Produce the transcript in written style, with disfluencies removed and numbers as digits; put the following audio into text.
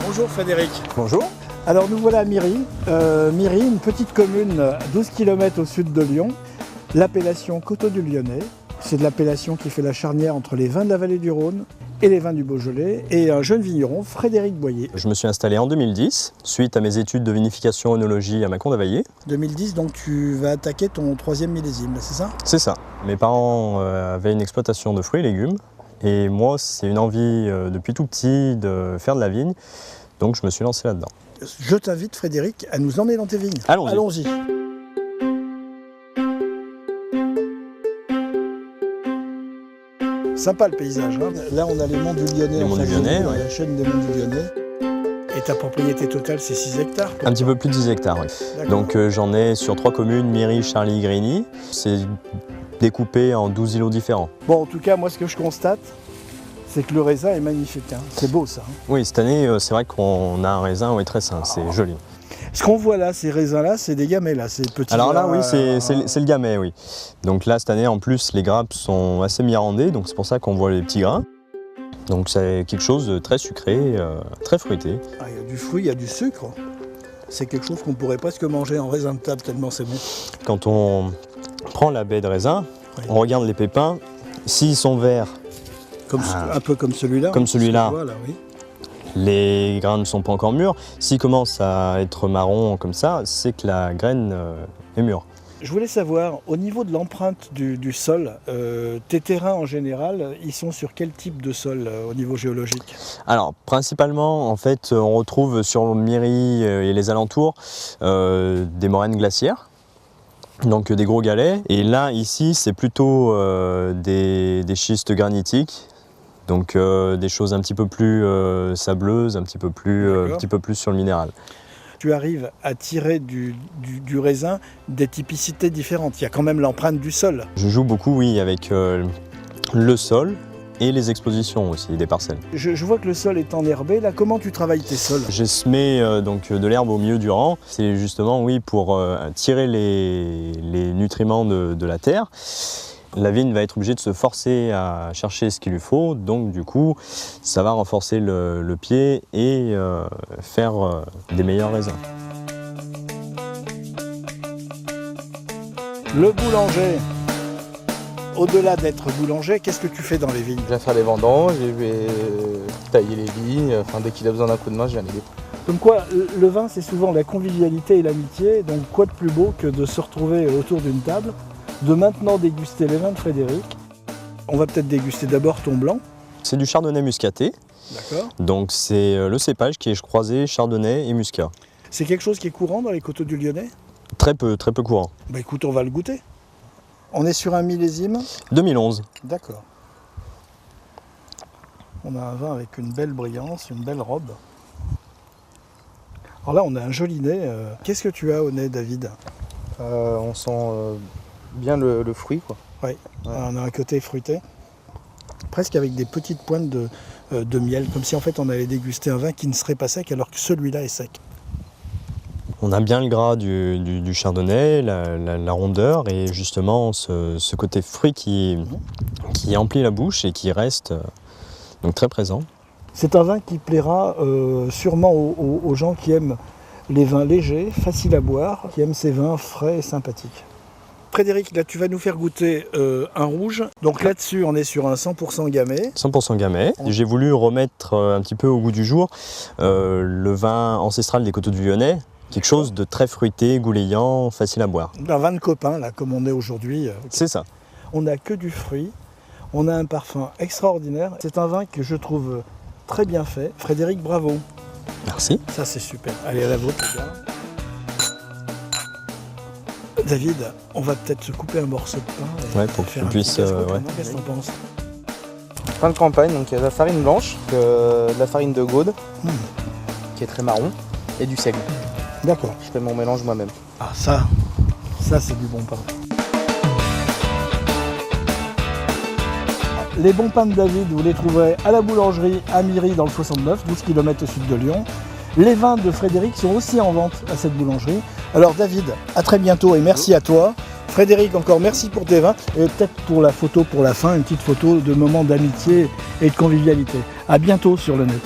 Bonjour Frédéric. Bonjour. Alors nous voilà à Miry. Miry, une petite commune à 12 km au sud de Lyon. L'appellation Coteaux du Lyonnais. C'est de l'appellation qui fait la charnière entre les vins de la vallée du Rhône et les vins du Beaujolais. Et un jeune vigneron, Frédéric Boyer. Je me suis installé en 2010, suite à mes études de vinification œnologie à Mâcon-d'Availlé. 2010, donc tu vas attaquer ton 3e millésime, c'est ça? C'est ça. Mes parents avaient une exploitation de fruits et légumes. Et moi, c'est une envie depuis tout petit de faire de la vigne. Donc je me suis lancé là-dedans. Je t'invite Frédéric à nous emmener dans tes vignes. Allons-y. Allons-y. Sympa le paysage. Hein. Là, on a les monts du Lyonnais. Les monts du Lyonnais, ouais. La chaîne des monts du Lyonnais. Et ta propriété totale, c'est 6 hectares? Un petit peu plus de 10 hectares, oui. Donc j'en ai sur 3 communes, Miry, Charly, Grigny. C'est découpé en 12 îlots différents. Bon, en tout cas, moi, ce que je constate, c'est que le raisin est magnifique. Hein. C'est beau, ça. Hein. Oui, cette année, c'est vrai qu'on a un raisin très sain, c'est joli. Ce qu'on voit là, ces raisins-là, c'est des gamets, là, ces petits. Alors là, oui, c'est le gamay, oui. Donc là, cette année, en plus, les grappes sont assez mirandées, donc c'est pour ça qu'on voit les petits grains. Donc c'est quelque chose de très sucré, très fruité. Ah, il y a du fruit, il y a du sucre. C'est quelque chose qu'on pourrait presque manger en raisin de table, tellement c'est bon. Quand on prend la baie de raisin, oui, on regarde les pépins. S'ils sont verts, un peu comme celui-là. Comme celui-là. Oui. Les grains ne sont pas encore mûrs. S'ils commencent à être marron comme ça, c'est que la graine est mûre. Je voulais savoir, au niveau de l'empreinte du sol, tes terrains en général, ils sont sur quel type de sol au niveau géologique? Alors, principalement, en fait, on retrouve sur Miry et les alentours des moraines glaciaires, donc des gros galets. Et là, ici, c'est plutôt des schistes granitiques. Donc des choses un petit peu plus sableuses, un petit peu plus sur le minéral. Tu arrives à tirer du raisin des typicités différentes. Il y a quand même l'empreinte du sol. Je joue beaucoup, oui, avec le sol et les expositions aussi, des parcelles. Je vois que le sol est enherbé. Là, comment tu travailles tes sols? J'ai semé donc, de l'herbe au milieu du rang. C'est justement, oui, pour tirer les nutriments de la terre. La vigne va être obligée de se forcer à chercher ce qu'il lui faut, donc du coup, ça va renforcer le pied et faire des meilleurs raisins. Le boulanger, au-delà d'être boulanger, qu'est-ce que tu fais dans les vignes? Je viens faire les vendanges, je vais tailler les vignes, dès qu'il a besoin d'un coup de main, je viens l'aider. Comme quoi, le vin, c'est souvent la convivialité et l'amitié, donc quoi de plus beau que de se retrouver autour d'une table, de maintenant déguster les vins de Frédéric. On va peut-être déguster d'abord ton blanc. C'est du chardonnay muscaté. D'accord. Donc c'est le cépage qui est croisé chardonnay et muscat. C'est quelque chose qui est courant dans les coteaux du Lyonnais? Très peu courant. Bah écoute, on va le goûter. On est sur un millésime 2011. D'accord. On a un vin avec une belle brillance, une belle robe. Alors là, on a un joli nez. Qu'est-ce que tu as au nez, David? On sent bien le fruit, quoi. Oui, ouais. On a un côté fruité, presque avec des petites pointes de miel, comme si en fait on allait déguster un vin qui ne serait pas sec alors que celui-là est sec. On a bien le gras du chardonnay, la rondeur et justement ce côté fruit qui emplit la bouche et qui reste donc très présent. C'est un vin qui plaira sûrement aux gens qui aiment les vins légers, faciles à boire, qui aiment ces vins frais et sympathiques. Frédéric, là tu vas nous faire goûter un rouge. Donc là-dessus on est sur un 100% gamay. 100% gamay. J'ai voulu remettre un petit peu au goût du jour le vin ancestral des Coteaux du Lyonnais. Quelque chose de très fruité, goulayant, facile à boire. Un vin de copain, là, comme on est aujourd'hui. C'est ça. On n'a que du fruit, on a un parfum extraordinaire. C'est un vin que je trouve très bien fait. Frédéric, bravo. Merci. Ça c'est super. Allez, à la vôtre, les gars. David, on va peut-être se couper un morceau de pain. Ouais, pour que tu puisses. Qu'est-ce que t'en penses? Pain de campagne, donc il y a de la farine blanche, de la farine de Gaude, qui est très marron, et du seigle. D'accord. Je fais mon mélange moi-même. Ah ça c'est du bon pain. Les bons pains de David, vous les trouverez à la boulangerie à Miry dans le 69, 12 km au sud de Lyon. Les vins de Frédéric sont aussi en vente à cette boulangerie. Alors David, à très bientôt et merci à toi. Frédéric, encore merci pour tes vins et peut-être pour la photo pour la fin, une petite photo de moment d'amitié et de convivialité. À bientôt sur le net.